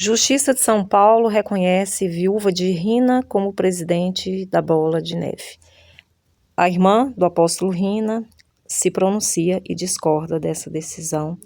Justiça de São Paulo reconhece viúva de Rina como presidente da Bola de Neve. A irmã do apóstolo Rina se pronuncia e discorda dessa decisão.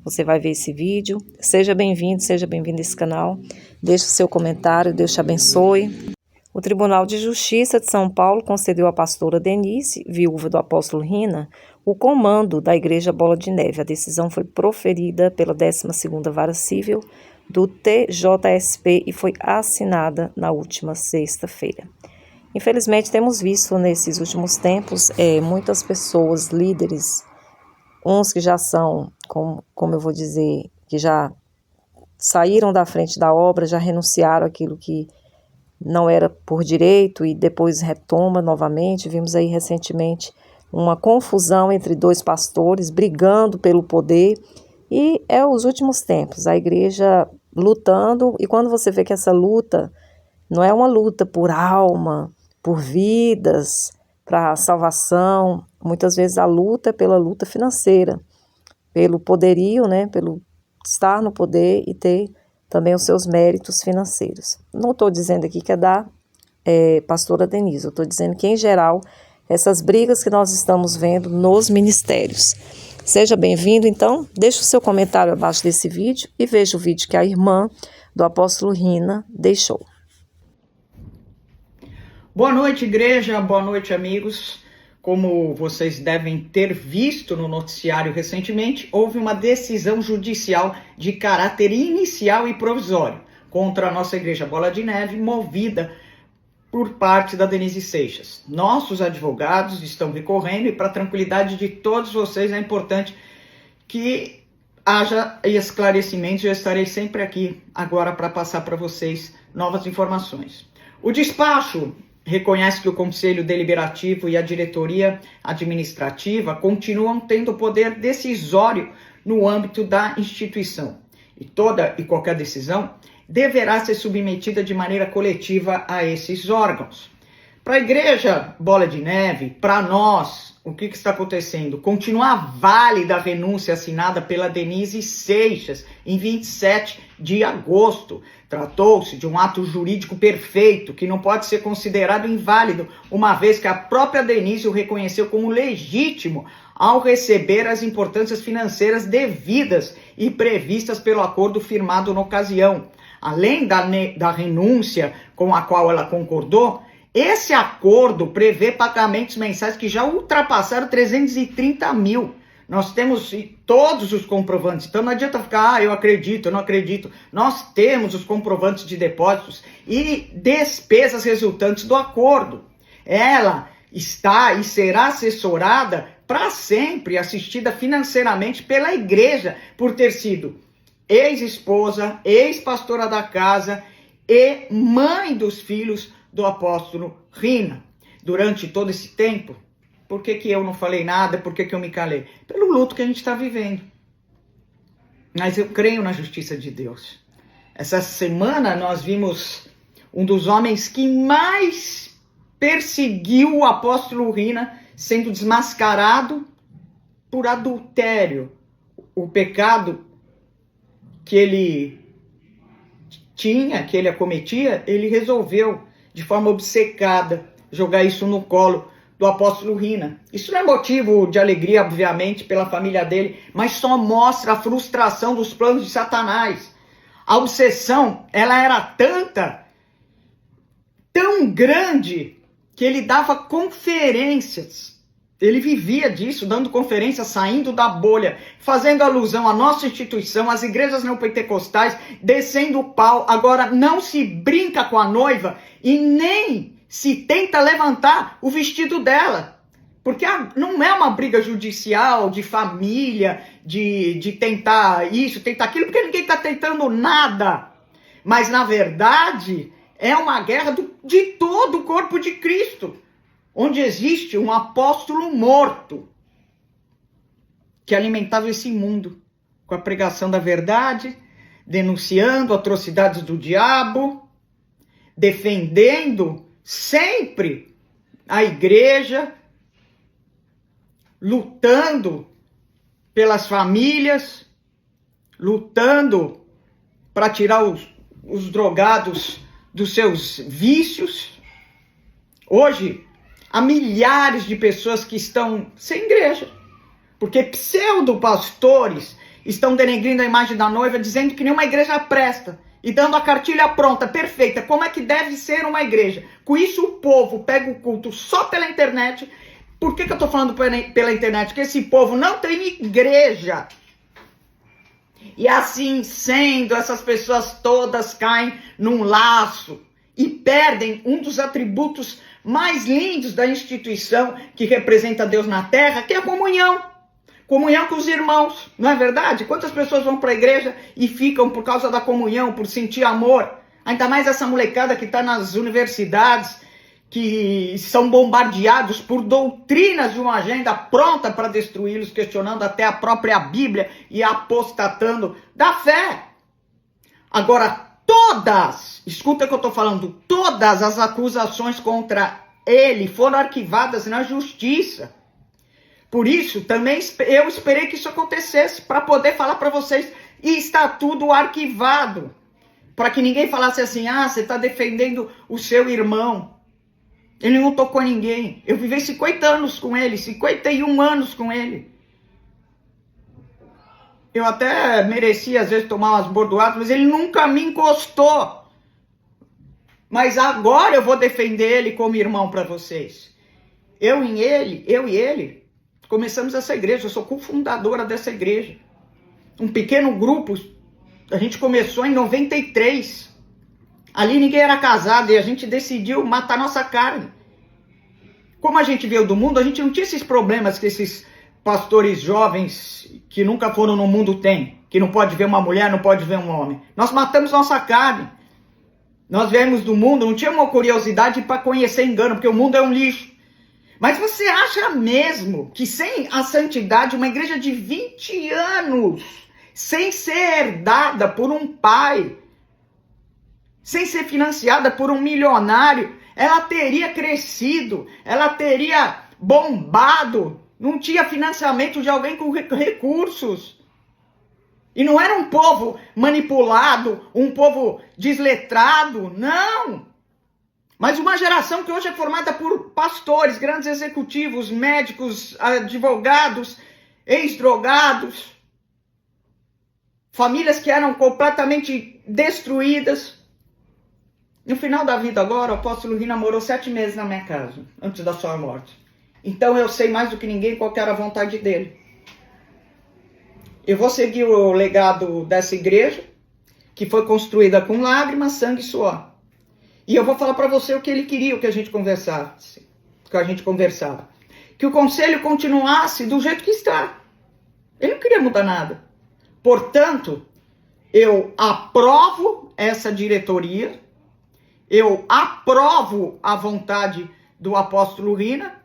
Você vai ver esse vídeo. Seja bem-vindo a esse canal. Deixe o seu comentário, Deus te abençoe. O Tribunal de Justiça de São Paulo concedeu à pastora Denise, viúva do apóstolo Rina, o comando da Igreja Bola de Neve. A decisão foi proferida pela 12ª Vara Civil do TJSP e foi assinada na última sexta-feira. Infelizmente, temos visto nesses últimos tempos muitas pessoas, líderes, uns que já são, como eu vou dizer, que já saíram da frente da obra, já renunciaram àquilo que não era por direito e depois retoma novamente. Vimos aí recentemente uma confusão entre dois pastores brigando pelo poder e é os últimos tempos, a igreja lutando, e quando você vê que essa luta não é uma luta por alma, por vidas, para salvação, muitas vezes a luta é pela luta financeira, pelo poderio, né, pelo estar no poder e ter também os seus méritos financeiros. Não estou dizendo aqui que é da pastora Denise, eu estou dizendo que, em geral, essas brigas que nós estamos vendo nos ministérios. Seja bem-vindo, então, deixe o seu comentário abaixo desse vídeo e veja o vídeo que a irmã do apóstolo Rina deixou. Boa noite, igreja, boa noite, amigos. Como vocês devem ter visto no noticiário recentemente, houve uma decisão judicial de caráter inicial e provisório contra a nossa igreja Bola de Neve, movida por parte da Denise Seixas. Nossos advogados estão recorrendo e, para a tranquilidade de todos vocês, é importante que haja esclarecimentos. Eu estarei sempre aqui agora para passar para vocês novas informações. O despacho reconhece que o Conselho Deliberativo e a Diretoria Administrativa continuam tendo poder decisório no âmbito da instituição. E toda e qualquer decisão deverá ser submetida de maneira coletiva a esses órgãos. Para a Igreja Bola de Neve, para nós, o que está acontecendo? Continua válida a renúncia assinada pela Denise Seixas em 27 de agosto. Tratou-se de um ato jurídico perfeito que não pode ser considerado inválido, uma vez que a própria Denise o reconheceu como legítimo ao receber as importâncias financeiras devidas e previstas pelo acordo firmado na ocasião. Além da renúncia com a qual ela concordou, esse acordo prevê pagamentos mensais que já ultrapassaram 330 mil. Nós temos todos os comprovantes, então não adianta ficar, eu acredito, eu não acredito. Nós temos os comprovantes de depósitos e despesas resultantes do acordo. Ela está e será assessorada para sempre, assistida financeiramente pela igreja, por ter sido ex-esposa, ex-pastora da casa e mãe dos filhos do apóstolo Rina. Durante todo esse tempo, por que eu não falei nada? Por que eu me calei? Pelo luto que a gente está vivendo. Mas eu creio na justiça de Deus. Essa semana nós vimos um dos homens que mais perseguiu o apóstolo Rina sendo desmascarado por adultério. O pecado que ele tinha, que ele acometia, ele resolveu, de forma obcecada, jogar isso no colo do apóstolo Rina. Isso não é motivo de alegria, obviamente, pela família dele, mas só mostra a frustração dos planos de Satanás. A obsessão, ela era tão grande, que ele dava conferências. Ele vivia disso, dando conferências, saindo da bolha, fazendo alusão à nossa instituição, às igrejas neopentecostais, descendo o pau. Agora, não se brinca com a noiva e nem se tenta levantar o vestido dela. Porque não é uma briga judicial, de família, de tentar isso, tentar aquilo, porque ninguém está tentando nada. Mas, na verdade, é uma guerra de todo o corpo de Cristo, onde existe um apóstolo morto que alimentava esse mundo com a pregação da verdade, denunciando atrocidades do diabo, defendendo sempre a igreja, lutando pelas famílias, lutando para tirar os drogados dos seus vícios. Hoje, há milhares de pessoas que estão sem igreja, porque pseudo-pastores estão denegrindo a imagem da noiva, dizendo que nenhuma igreja presta, e dando a cartilha pronta, perfeita, como é que deve ser uma igreja. Com isso o povo pega o culto só pela internet. Por que eu estou falando pela internet? Porque esse povo não tem igreja. E assim sendo, essas pessoas todas caem num laço e perdem um dos atributos mais lindos da instituição que representa Deus na terra, que é a comunhão. Comunhão com os irmãos, não é verdade? Quantas pessoas vão para a igreja e ficam por causa da comunhão, por sentir amor? Ainda mais essa molecada que está nas universidades, que são bombardeados por doutrinas de uma agenda pronta para destruí-los, questionando até a própria Bíblia e apostatando da fé. Agora, escuta o que eu estou falando, todas as acusações contra ele foram arquivadas na justiça. Por isso, também eu esperei que isso acontecesse, para poder falar para vocês, e está tudo arquivado. Para que ninguém falasse assim, você está defendendo o seu irmão. Ele não tocou ninguém. Eu vivi 50 anos com ele, 51 anos com ele. Eu até merecia, às vezes, tomar umas bordoadas, mas ele nunca me encostou. Mas agora eu vou defender ele como irmão para vocês. Eu e ele, começamos essa igreja. Eu sou cofundadora dessa igreja. Um pequeno grupo, a gente começou em 93. Ali ninguém era casado e a gente decidiu matar nossa carne. Como a gente veio do mundo, a gente não tinha esses problemas que esses pastores jovens que nunca foram no mundo têm. Que não pode ver uma mulher, não pode ver um homem. Nós matamos nossa carne. Nós viemos do mundo, não tinha uma curiosidade para conhecer engano, porque o mundo é um lixo. Mas você acha mesmo que sem a santidade, uma igreja de 20 anos, sem ser herdada por um pai, sem ser financiada por um milionário, ela teria crescido, ela teria bombado, não tinha financiamento de alguém com recursos. E não era um povo manipulado, um povo desletrado, não. Mas uma geração que hoje é formada por pastores, grandes executivos, médicos, advogados, ex-drogados, famílias que eram completamente destruídas. No final da vida agora, o apóstolo Rina morou 7 meses na minha casa, antes da sua morte. Então eu sei mais do que ninguém qual que era a vontade dele. Eu vou seguir o legado dessa igreja, que foi construída com lágrimas, sangue e suor. E eu vou falar para você o que ele queria, o que a gente conversasse. Que o conselho continuasse do jeito que está. Ele não queria mudar nada. Portanto, eu aprovo essa diretoria, eu aprovo a vontade do apóstolo Rina,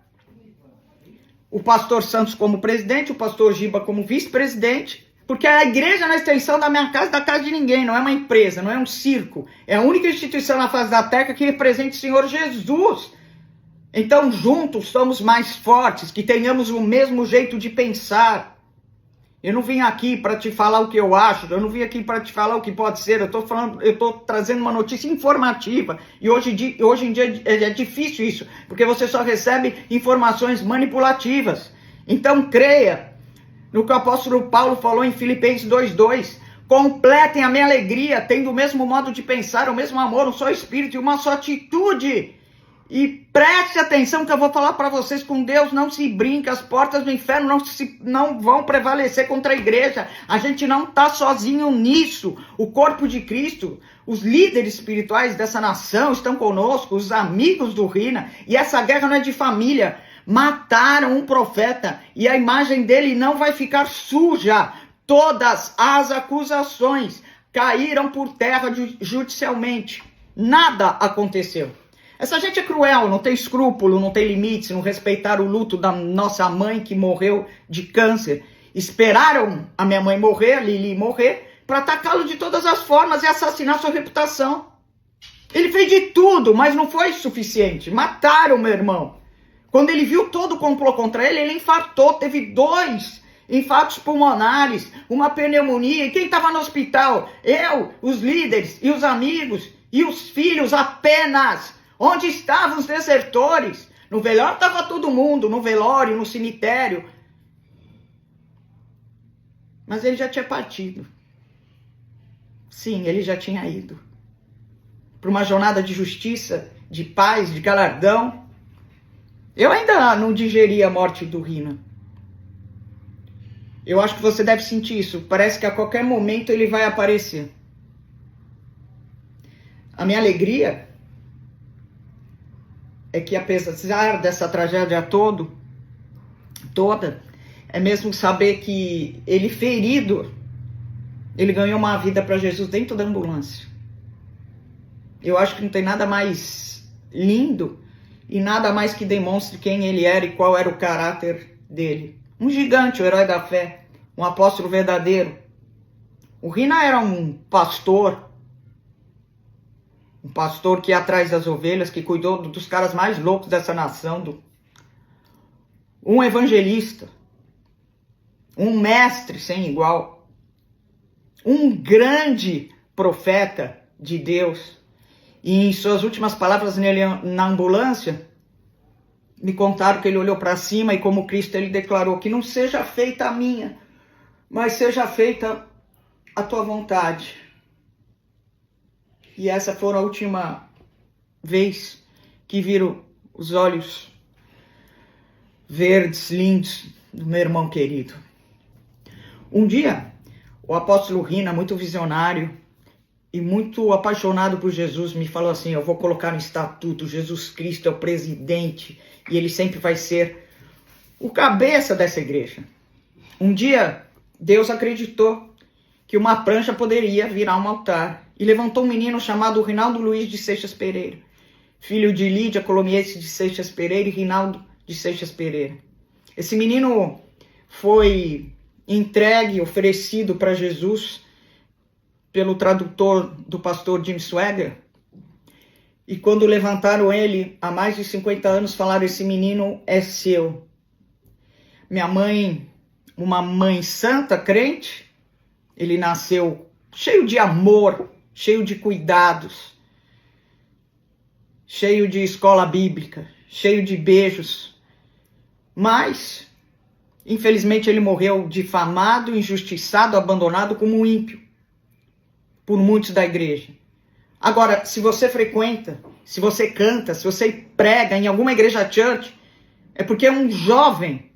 o pastor Santos como presidente, o pastor Giba como vice-presidente, porque a igreja na extensão da minha casa, da casa de ninguém, não é uma empresa, não é um circo. É a única instituição na face da terra que representa o Senhor Jesus. Então, juntos somos mais fortes, que tenhamos o mesmo jeito de pensar. Eu não vim aqui para te falar o que eu acho, eu não vim aqui para te falar o que pode ser, eu estou trazendo uma notícia informativa. E hoje em dia é difícil isso, porque você só recebe informações manipulativas. Então, creia no que o apóstolo Paulo falou em Filipenses 2:2. Completem a minha alegria, tendo o mesmo modo de pensar, o mesmo amor, um só espírito e uma só atitude. E preste atenção que eu vou falar para vocês, com Deus não se brinca, as portas do inferno não vão prevalecer contra a igreja. A gente não está sozinho nisso. O corpo de Cristo, os líderes espirituais dessa nação estão conosco, os amigos do Rina. E essa guerra não é de família. Mataram um profeta e a imagem dele não vai ficar suja. Todas as acusações caíram por terra judicialmente. Nada aconteceu. Essa gente é cruel, não tem escrúpulo, não tem limites, não respeitaram o luto da nossa mãe que morreu de câncer. Esperaram a minha mãe morrer, a Lili morrer, para atacá-lo de todas as formas e assassinar sua reputação. Ele fez de tudo, mas não foi suficiente. Mataram meu irmão. Quando ele viu todo o complô contra ele, ele infartou, teve 2 infartos pulmonares, uma pneumonia. E quem estava no hospital? Eu, os líderes e os amigos e os filhos apenas. Onde estavam os desertores? No velório estava todo mundo, no velório, no cemitério. Mas ele já tinha partido. Sim, ele já tinha ido para uma jornada de justiça, de paz, de galardão. Eu ainda não digeri a morte do Rina. Eu acho que você deve sentir isso. Parece que a qualquer momento ele vai aparecer. A minha alegria é que, apesar dessa tragédia toda, é mesmo saber que ele ferido, ele ganhou uma vida para Jesus dentro da ambulância. Eu acho que não tem nada mais lindo e nada mais que demonstre quem ele era e qual era o caráter dele. Um gigante, o herói da fé, um apóstolo verdadeiro. O Rina era um pastor que ia atrás das ovelhas, que cuidou dos caras mais loucos dessa nação, um evangelista, um mestre sem igual, um grande profeta de Deus. E em suas últimas palavras nele na ambulância, me contaram que ele olhou para cima e, como Cristo, ele declarou que não seja feita a minha, mas seja feita a tua vontade. E essa foi a última vez que viram os olhos verdes, lindos do meu irmão querido. Um dia, o apóstolo Rina, muito visionário e muito apaixonado por Jesus, me falou assim: eu vou colocar no estatuto, Jesus Cristo é o presidente e ele sempre vai ser o cabeça dessa igreja. Um dia, Deus acreditou que uma prancha poderia virar um altar e levantou um menino chamado Rinaldo Luiz de Seixas Pereira, filho de Lídia Colomiense de Seixas Pereira e Rinaldo de Seixas Pereira. Esse menino foi entregue, oferecido para Jesus pelo tradutor do pastor Jim Swagger. E quando levantaram ele há mais de 50 anos, falaram: esse menino é seu. Minha mãe, uma mãe santa, crente, ele nasceu cheio de amor, cheio de cuidados, cheio de escola bíblica, cheio de beijos. Mas, infelizmente, ele morreu difamado, injustiçado, abandonado como um ímpio por muitos da igreja. Agora, se você frequenta, se você canta, se você prega em alguma igreja church, é porque um jovem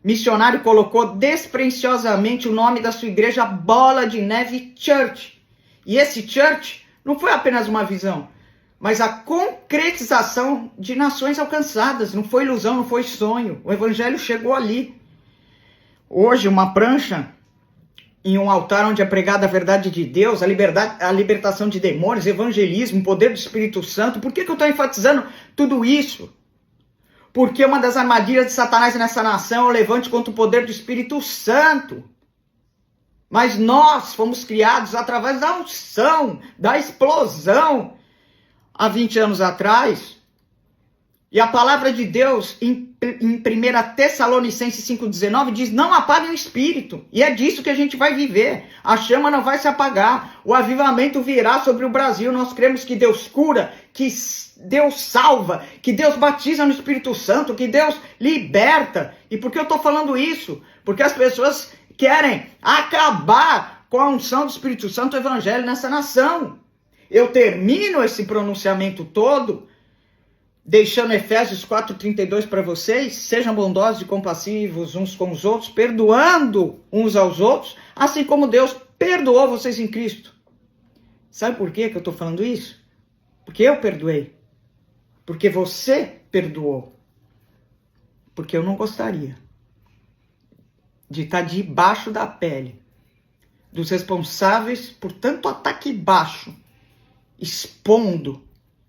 missionário colocou despreciosamente o nome da sua igreja Bola de Neve Church. E esse church não foi apenas uma visão, mas a concretização de nações alcançadas. Não foi ilusão, não foi sonho. O evangelho chegou ali. Hoje, uma prancha em um altar onde é pregada a verdade de Deus, a libertação de demônios, evangelismo, o poder do Espírito Santo. Por que eu estou enfatizando tudo isso? Porque uma das armadilhas de Satanás nessa nação é o levante contra o poder do Espírito Santo. Mas nós fomos criados através da unção, da explosão, há 20 anos atrás. E a palavra de Deus, em 1 Tessalonicenses 5,19, diz: não apaguem o espírito. E é disso que a gente vai viver. A chama não vai se apagar. O avivamento virá sobre o Brasil. Nós cremos que Deus cura, que Deus salva, que Deus batiza no Espírito Santo, que Deus liberta. E por que eu estou falando isso? Porque as pessoas querem acabar com a unção do Espírito Santo, o evangelho nessa nação. Eu termino esse pronunciamento todo deixando Efésios 4,32 para vocês: sejam bondosos e compassivos uns com os outros, perdoando uns aos outros, assim como Deus perdoou vocês em Cristo. Sabe por que eu estou falando isso? Porque eu perdoei. Porque você perdoou. Porque eu não gostaria de estar debaixo da pele dos responsáveis por tanto ataque baixo, expondo,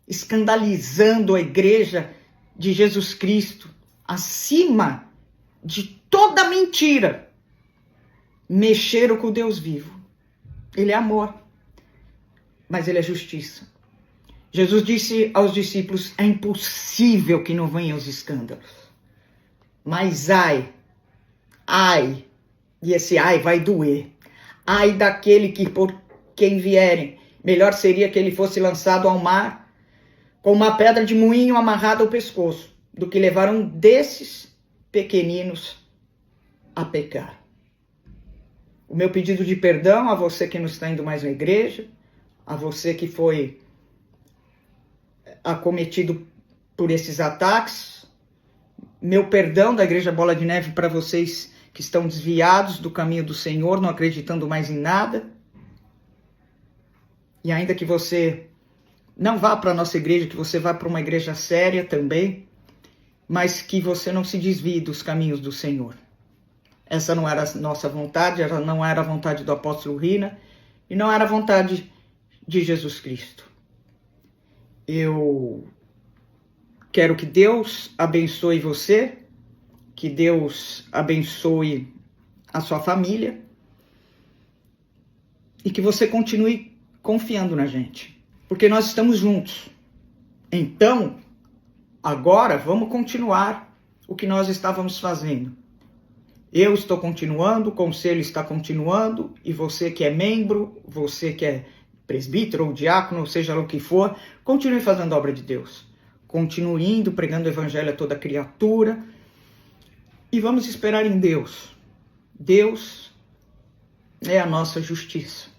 escandalizando a igreja de Jesus Cristo, acima de toda mentira. Mexeram com o Deus vivo. Ele é amor, mas ele é justiça. Jesus disse aos discípulos: é impossível que não venham os escândalos. Mas ai E esse ai vai doer. Ai daquele que por quem vierem, melhor seria que ele fosse lançado ao mar com uma pedra de moinho amarrada ao pescoço, do que levar um desses pequeninos a pecar. O meu pedido de perdão a você que não está indo mais na igreja, a você que foi acometido por esses ataques, meu perdão da Igreja Bola de Neve para vocês que estão desviados do caminho do Senhor, não acreditando mais em nada. E ainda que você não vá para a nossa igreja, que você vá para uma igreja séria também, mas que você não se desvie dos caminhos do Senhor. Essa não era a nossa vontade, ela não era a vontade do apóstolo Rina, e não era a vontade de Jesus Cristo. Eu quero que Deus abençoe você, que Deus abençoe a sua família, e que você continue confiando na gente, porque nós estamos juntos. Então, agora vamos continuar o que nós estávamos fazendo. Eu estou continuando, o conselho está continuando, e você que é membro, você que é presbítero ou diácono, seja lá o que for, continue fazendo a obra de Deus. Continue indo, pregando o evangelho a toda criatura, e vamos esperar em Deus. Deus é a nossa justiça.